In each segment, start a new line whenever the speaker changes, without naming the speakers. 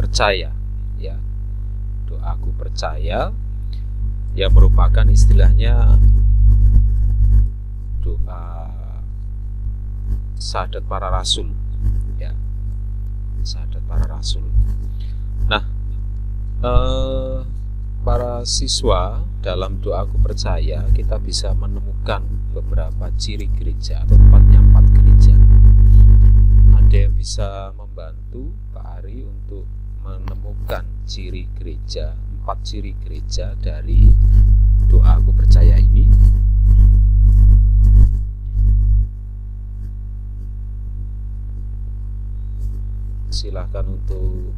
percaya, ya. Doaku percaya yang merupakan istilahnya doa syahadat para rasul, ya, syahadat para rasul. Nah, para siswa, dalam doaku percaya kita bisa menemukan beberapa ciri gereja, atau tepatnya 4 gereja. Ada yang bisa membantu Pak Ari untuk menemukan ciri gereja, 4 ciri gereja dari doaku percaya ini? Silakan untuk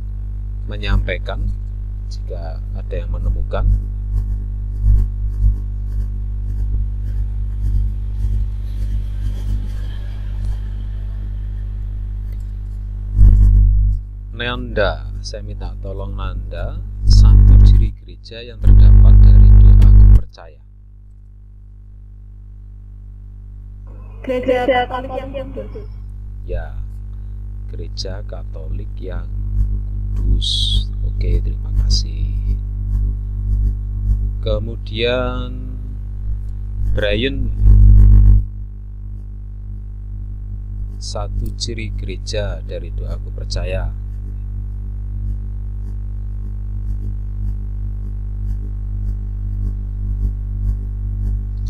menyampaikan jika ada yang menemukan. Nanda, saya minta tolong Nanda 1 ciri gereja yang terdapat dari doaku percaya.
Gereja Katolik yang kudus.
Ya, gereja Katolik yang kudus. Oke, terima kasih. Kemudian Brian, 1 ciri gereja dari doaku percaya.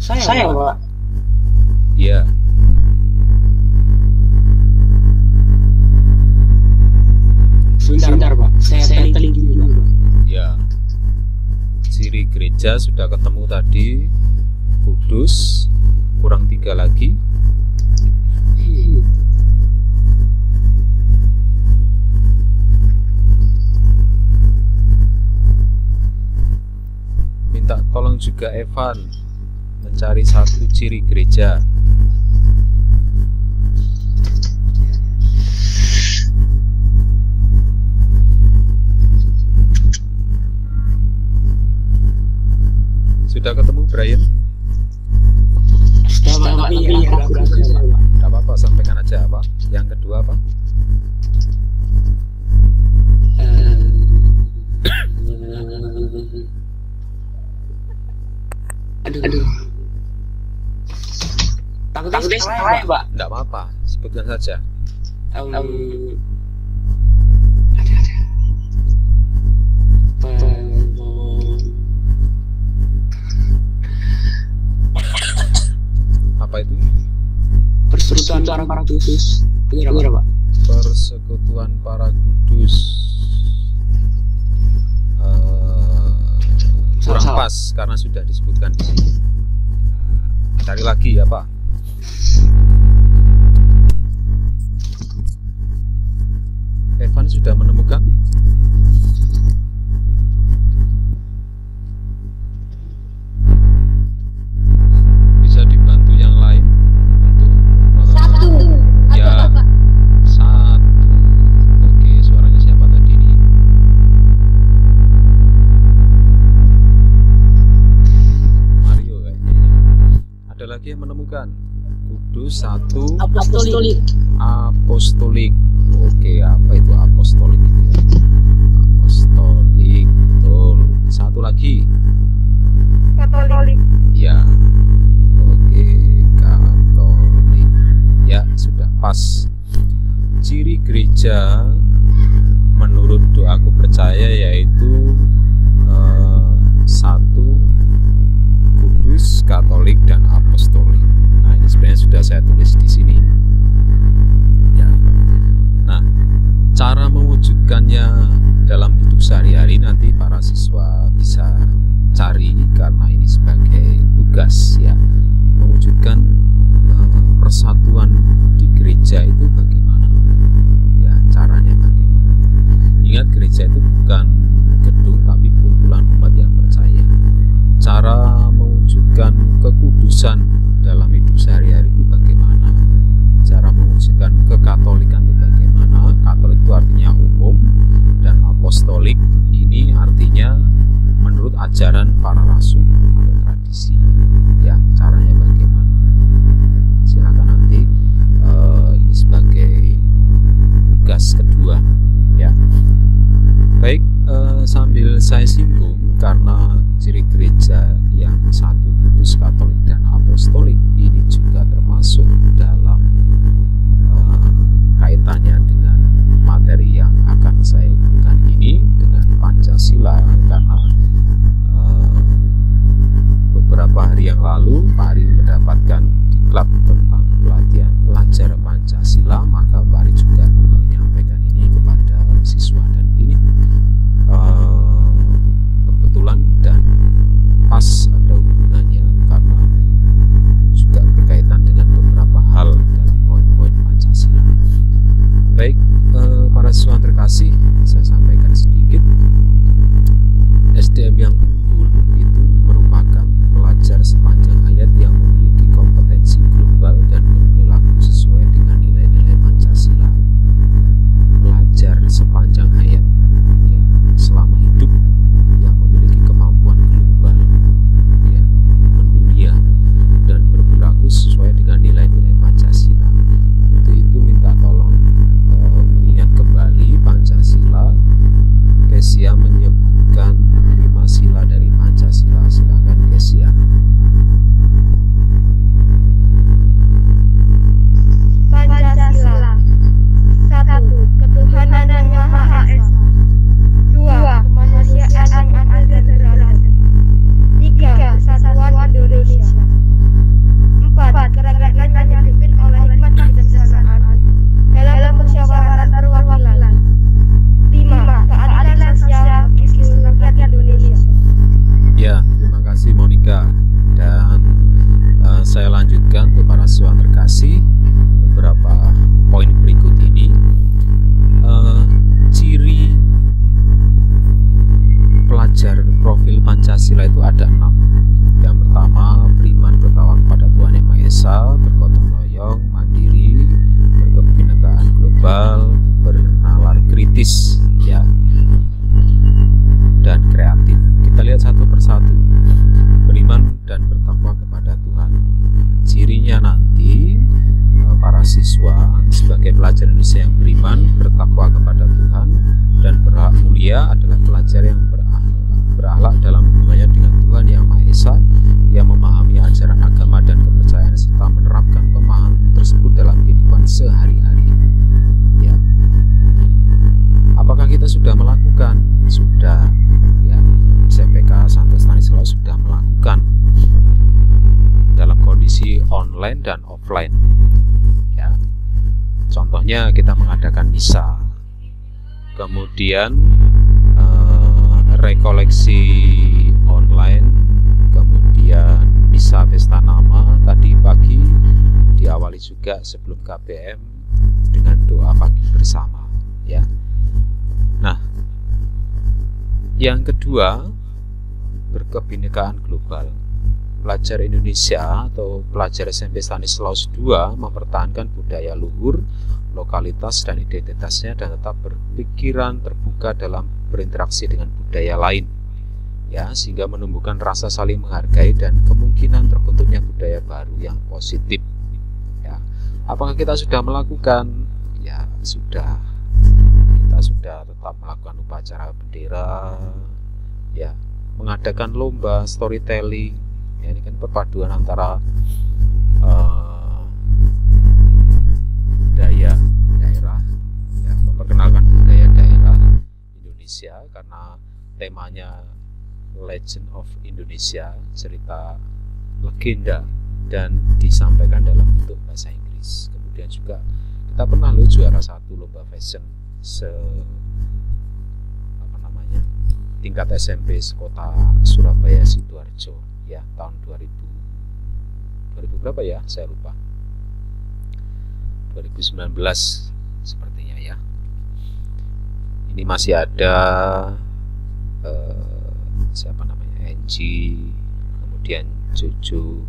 Saya Pak.
Ya.
Sebentar Pak, saya teling dulu Pak.
Ya. Ciri gereja sudah ketemu tadi. Kudus, kurang 3 lagi. Minta tolong juga Evan mencari 1 ciri gereja. Sudah ketemu Brian? Tidak apa-apa, sampaikan aja apa. Yang kedua apa?
Aduh. Takutnya salah ya Pak.
Tidak apa-apa, sebutkan saja. Apa itu?
Persekutuan para kudus. Benar Pak?
Persekutuan para kudus. Kurang pas karena sudah disebutkan di sini. Cari lagi ya Pak. Evan sudah menemukan? Bisa dibantu yang lain untuk
1
ya,
atau
1. Oke, suaranya siapa tadi nih? Mario kayaknya. Ada lagi yang menemukan? Kudus 1,
Apostolik.
apostolik. Oke, apa itu apostolik gitu ya? Apostolik, betul. 1 lagi.
Katolik.
Ya. Oke, Katolik. Ya, sudah pas. Ciri gereja menurut doaku percaya yaitu 1 kudus, Katolik, dan apostolik. Nah, ini sebenarnya sudah saya tulis di sini. Ya. Nah, cara mewujudkannya dalam hidup sehari-hari nanti para siswa bisa cari, karena ini sebagai tugas ya. Mewujudkan persatuan di gereja itu bagaimana? Ya, caranya bagaimana? Ingat, gereja itu bukan gedung tapi kumpulan umat yang percaya. Cara mewujudkan kekudusan dalam hidup sehari-hari itu bagaimana? Cara mewujudkan kekatolikan itu bagaimana? Katolik itu artinya umum, dan apostolik ini artinya menurut ajaran para rasul atau tradisi. Ya, caranya bagaimana? Silakan nanti ini sebagai tugas kedua ya. Baik, sambil saya singgung karena ciri gereja yang satu, kudus, katolik, dan apostolik ini juga termasuk dalam kaitannya dengan materi yang akan saya hubungkan ini dengan Pancasila, karena beberapa hari yang lalu Pak Ari mendapatkan diklat tentang pelatihan pelajar Pancasila, maka Pak Ari juga menyampaikan ini kepada siswa, dan ini kebetulan dan pas ada hubungannya karena juga berkaitan dengan beberapa hal dalam poin-poin Pancasila. Baik, para siswa terkasih, saya sampaikan sedikit. SDM yang unggul itu merupakan pelajar sepanjang hayat yang memiliki kompetensi global dan berperilaku sesuai dengan nilai-nilai Pancasila. Pelajar sepanjang hayat, ya, selama hidup, yang memiliki kemampuan global, ya, mendunia, dan berperilaku sesuai dengan nilai-nilai Pancasila. Untuk itu minta tolong mengingat kembali Pancasila. Kesia menyebutkan 5 sila dari Pancasila. Silakan Kesia.
Pancasila. 1. Ketuhanan yang Maha Esa. 2. Kemanusiaan yang adil dan beradab. 3. Kesatuan Indonesia. 4. Keragaman yang dipimpin oleh hikmat kebijaksanaan dalam musyawarah perwakilan. 5. Keadilan sosial bagi seluruh rakyat Indonesia.
Ya, terima kasih Monica. Dan saya lanjutkan untuk para siswa terkasih beberapa poin berikut ini. Ciri pelajar profil Pancasila itu ada 6. Yang pertama, beriman bertakwa kepada Tuhan Yang Maha Esa, bergotong royong, mandiri, berkebinekaan global, bernalar kritis, ya, dan kreatif. Kita lihat satu persatu. Beriman dan bertakwa kepada Tuhan. Cirinya nanti para siswa sebagai pelajar Indonesia yang beriman, bertakwa kepada Tuhan, dan berakhlak mulia adalah pelajar yang berakhlak dalam hubungannya dengan Tuhan Yang Maha Esa, yang memahami ajaran agama dan kepercayaan serta menerapkan pemahaman tersebut dalam kehidupan sehari-hari. Ya. Apakah kita sudah melakukan? Sudah, ya. SMPK Santo Stanislaus sudah melakukan dalam kondisi online dan offline. Ya. Contohnya kita mengadakan misa, kemudian rekoleksi online, kemudian misa pesta nama tadi pagi, diawali juga sebelum KBM dengan doa pagi bersama, ya. Nah, yang kedua, berkebinekaan global. Pelajar Indonesia atau pelajar SMP Stanislaus II mempertahankan budaya luhur, lokalitas dan identitasnya, dan tetap berpikiran terbuka dalam berinteraksi dengan budaya lain, ya, sehingga menumbuhkan rasa saling menghargai dan kemungkinan terbentuknya budaya baru yang positif. Ya, apakah kita sudah melakukan? Ya, sudah. Kita sudah tetap melakukan upacara bendera, ya, mengadakan lomba storytelling. Ya, ini kan perpaduan antara budaya daerah, ya, memperkenalkan budaya daerah Indonesia karena temanya Legend of Indonesia, cerita legenda, dan disampaikan dalam bentuk bahasa Inggris. Kemudian juga kita pernah juara 1 lomba fashion tingkat SMP sekota Surabaya Sidoarjo, ya, tahun 2000 berapa ya, saya lupa, 2019 sepertinya, ya. Ini masih ada siapa namanya, Angie, kemudian Jojo,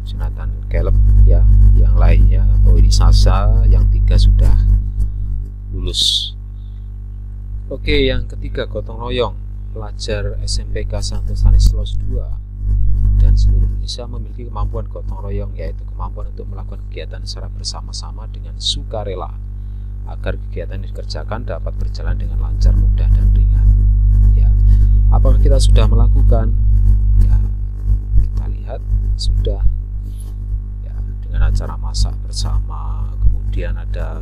Jonathan, Caleb, ya, yang lainnya. Oh, ini Sasa, yang 3 sudah lulus. Oke, yang ketiga, gotong royong. Pelajar SMPK Santo Stanislaus II dan seluruh Indonesia memiliki kemampuan gotong royong, yaitu kemampuan untuk melakukan kegiatan secara bersama-sama dengan sukarela. agar kegiatan yang dikerjakan dapat berjalan dengan lancar, mudah, dan ringan. Ya, apakah kita sudah melakukan? Ya, kita lihat sudah. Ya, dengan acara masak bersama, kemudian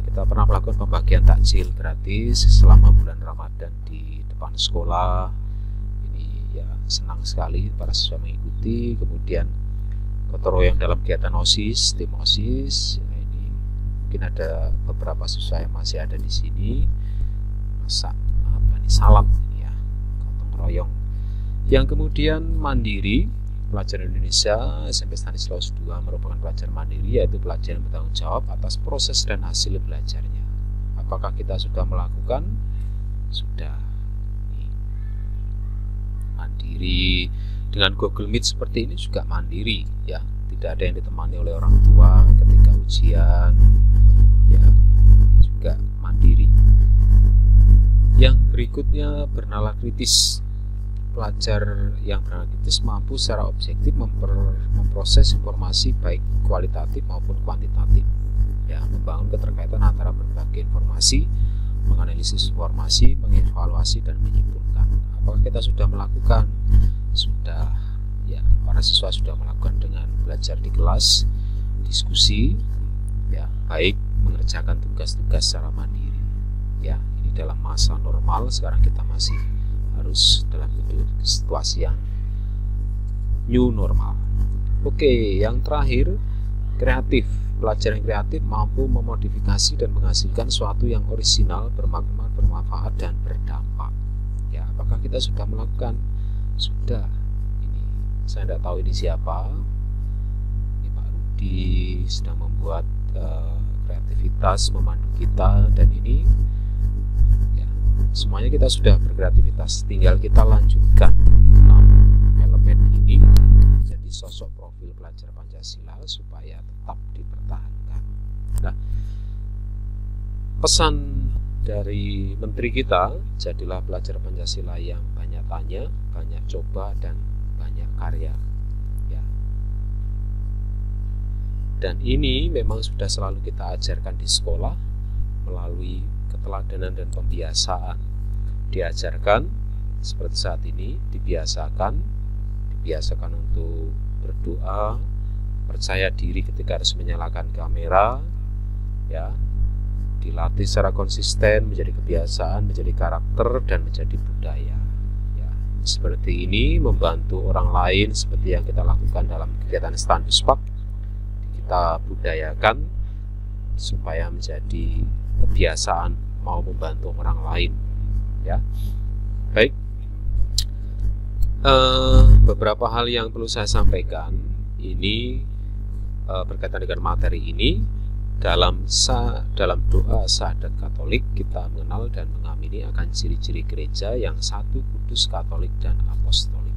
kita pernah melakukan pembagian takjil gratis selama bulan Ramadan di depan sekolah. Ini ya senang sekali para siswa mengikuti. Kemudian gotong royong dalam kegiatan OSIS, tim OSIS. Ya, ini mungkin ada beberapa siswa yang masih ada di sini. Masak salam ini ya, gotong royong. Yang kemudian mandiri, pelajar Indonesia SMP Stanislaus II merupakan pelajar mandiri, yaitu pelajar yang bertanggung jawab atas proses dan hasil belajarnya. Apakah kita sudah melakukan? Sudah. Mandiri dengan Google Meet seperti ini juga mandiri, ya. Tidak ada yang ditemani oleh orang tua ketika ujian, ya, juga mandiri. Yang berikutnya bernalar kritis. Pelajar yang bernalar kritis mampu secara objektif memproses informasi baik kualitatif maupun kuantitatif, ya, membangun keterkaitan antara berbagai informasi, menganalisis informasi, mengevaluasi, dan menyimpulkan. Apakah kita sudah melakukan? Sudah, ya, para siswa sudah melakukan dengan belajar di kelas, diskusi, ya, baik mengerjakan tugas-tugas secara mandiri. Ya, ini dalam masa normal, sekarang kita masih harus dalam situasi yang new normal. Oke, yang terakhir, kreatif. Pelajar yang kreatif mampu memodifikasi dan menghasilkan sesuatu yang orisinal, bermakna, bermanfaat, dan berdampak. Ya, apakah kita sudah melakukan? Sudah. Ini saya tidak tahu ini siapa. Ini Pak Rudi sedang membuat kreativitas memandu kita, dan ini ya, semuanya kita sudah berkreativitas. Tinggal kita lanjutkan 6 elemen ini menjadi sosok profil pelajar Pancasila supaya tetap dipertahankan. Nah, pesan dari menteri kita, jadilah pelajar Pancasila yang banyak tanya, banyak coba, dan banyak karya. Ya. Dan ini memang sudah selalu kita ajarkan di sekolah melalui keteladanan dan pembiasaan. Diajarkan seperti saat ini, dibiasakan untuk berdoa, percaya diri ketika harus menyalakan kamera, ya, dilatih secara konsisten, menjadi kebiasaan, menjadi karakter, dan menjadi budaya. Ya, seperti ini membantu orang lain seperti yang kita lakukan dalam kegiatan Standuspak. Kita budayakan supaya menjadi kebiasaan mau membantu orang lain. Ya, baik. Beberapa hal yang perlu saya sampaikan ini berkaitan dengan materi ini. Dalam doa syahadat Katolik kita mengenal dan mengamini akan ciri-ciri gereja yang satu, kudus, Katolik, dan apostolik.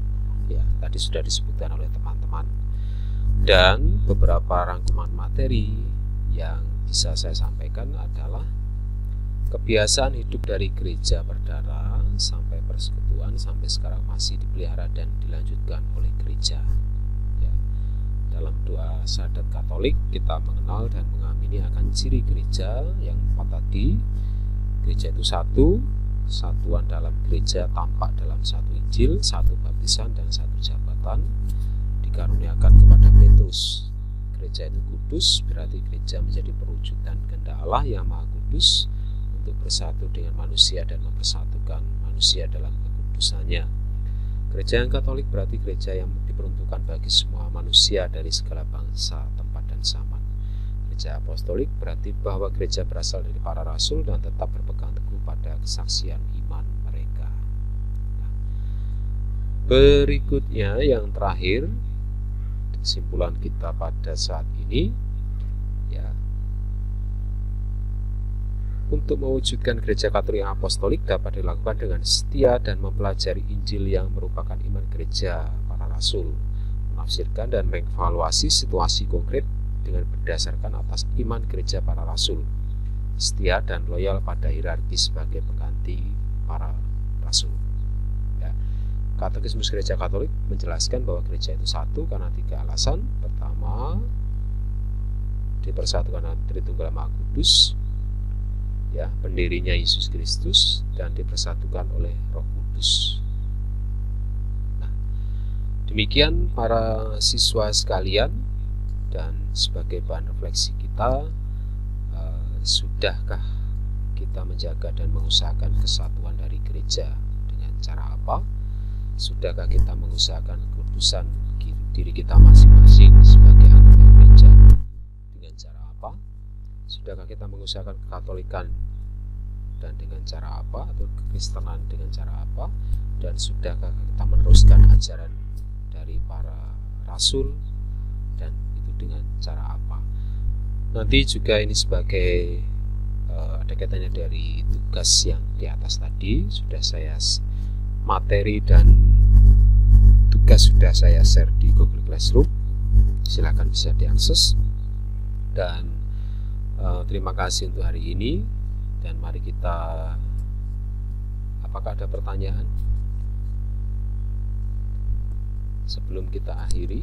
Ya, tadi sudah disebutkan oleh teman-teman. Dan beberapa rangkuman materi yang bisa saya sampaikan adalah kebiasaan hidup dari gereja perdana sampai persekutuan sampai sekarang masih dipelihara dan dilanjutkan oleh gereja. Ya. Dalam doa syahadat Katolik kita mengenal dan mengamini akan ciri gereja yang 4 tadi. Gereja itu satu, satuan dalam gereja tampak dalam satu Injil, satu baptisan, dan satu jabatan dikaruniakan kepada Petrus. Gereja itu kudus, berarti gereja menjadi perwujudan kehendak Allah yang Maha Kudus untuk bersatu dengan manusia dan mempersatukan manusia dalam kekudusannya. Gereja yang Katolik berarti gereja yang diperuntukkan bagi semua manusia dari segala bangsa, tempat, dan zaman. Gereja apostolik berarti bahwa gereja berasal dari para rasul dan tetap berpegang teguh pada kesaksian iman mereka. Nah, berikutnya yang terakhir, kesimpulan kita pada saat ini, ya, untuk mewujudkan gereja Katolik yang apostolik dapat dilakukan dengan setia dan mempelajari Injil yang merupakan iman gereja para rasul, menafsirkan dan mengevaluasi situasi konkret dengan berdasarkan atas iman gereja para rasul, setia dan loyal pada hierarki sebagai pengganti para rasul. Ya. Katekismus Gereja Katolik menjelaskan bahwa gereja itu satu karena 3 alasan. Pertama, dipersatukan Tritunggal Maha Kudus. ya, pendirinya Yesus Kristus dan dipersatukan oleh Roh Kudus. Nah, demikian para siswa sekalian, dan sebagai bahan refleksi kita, sudahkah kita menjaga dan mengusahakan kesatuan dari gereja dengan cara apa? Sudahkah kita mengusahakan kekudusan diri kita masing-masing sebagai anggota gereja dengan cara apa? Sudahkah kita mengusahakan kekatolikan dan dengan cara apa, atau kekristenan dengan cara apa? Dan sudahkah kita meneruskan ajaran dari para rasul, dan itu dengan cara apa? Nanti juga ini sebagai ada kaitannya dari tugas yang di atas tadi, sudah saya materi dan tugas sudah saya share di Google Classroom, silakan bisa diakses. Dan terima kasih untuk hari ini, dan mari kita, apakah ada pertanyaan sebelum kita akhiri?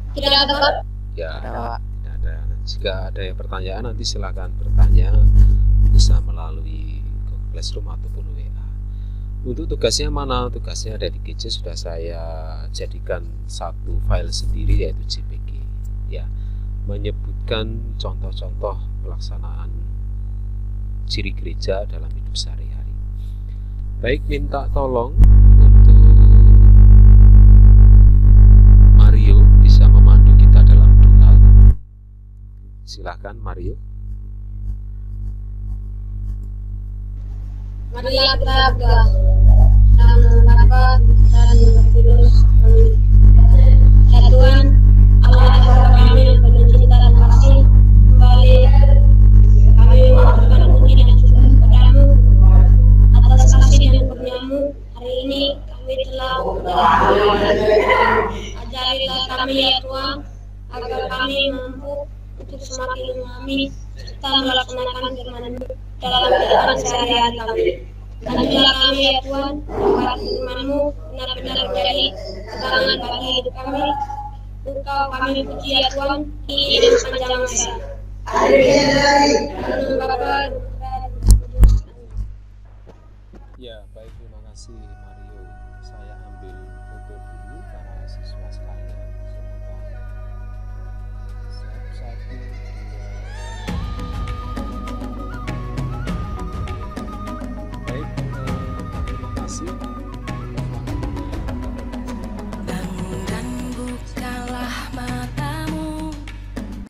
Tidak ada, Pak.
Ya,
Ada, Pak.
tidak ada. Jika ada yang pertanyaan, nanti silakan bertanya, bisa melalui Google Classroom ataupun WA. Untuk tugasnya mana? Tugasnya ada di GC, sudah saya jadikan satu file sendiri, yaitu JPG, ya, menyebutkan contoh-contoh pelaksanaan ciri gereja dalam hidup sehari-hari. Baik, minta tolong untuk Mario bisa memandu kita dalam doa. Silakan Mario.
Marilah kita berdoa. Nama Bapa dan Roh Kudus. Amin. Ya Tuhan, Allah Bapa kami yang penuh cinta dan kasih, kembali kami mengucapkan puji dan syukur kepadamu atas kasih dan kurnia-Mu. Hari ini kami telah ajarilah kami ya Tuhan, agar kami mampu untuk semakin memahami serta melaksanakan firman-Mu dalam kehidupan sehari-hari kami. Bantulah kami ya Tuhan, agar firman-Mu benar-benar menjadi pegangan bagi hidup kami. Engkau kami puji ya Tuhan, di sepanjang masa. Amin. Bapa.
Ya, baik, terima kasih Mario. Saya ambil foto dulu para siswa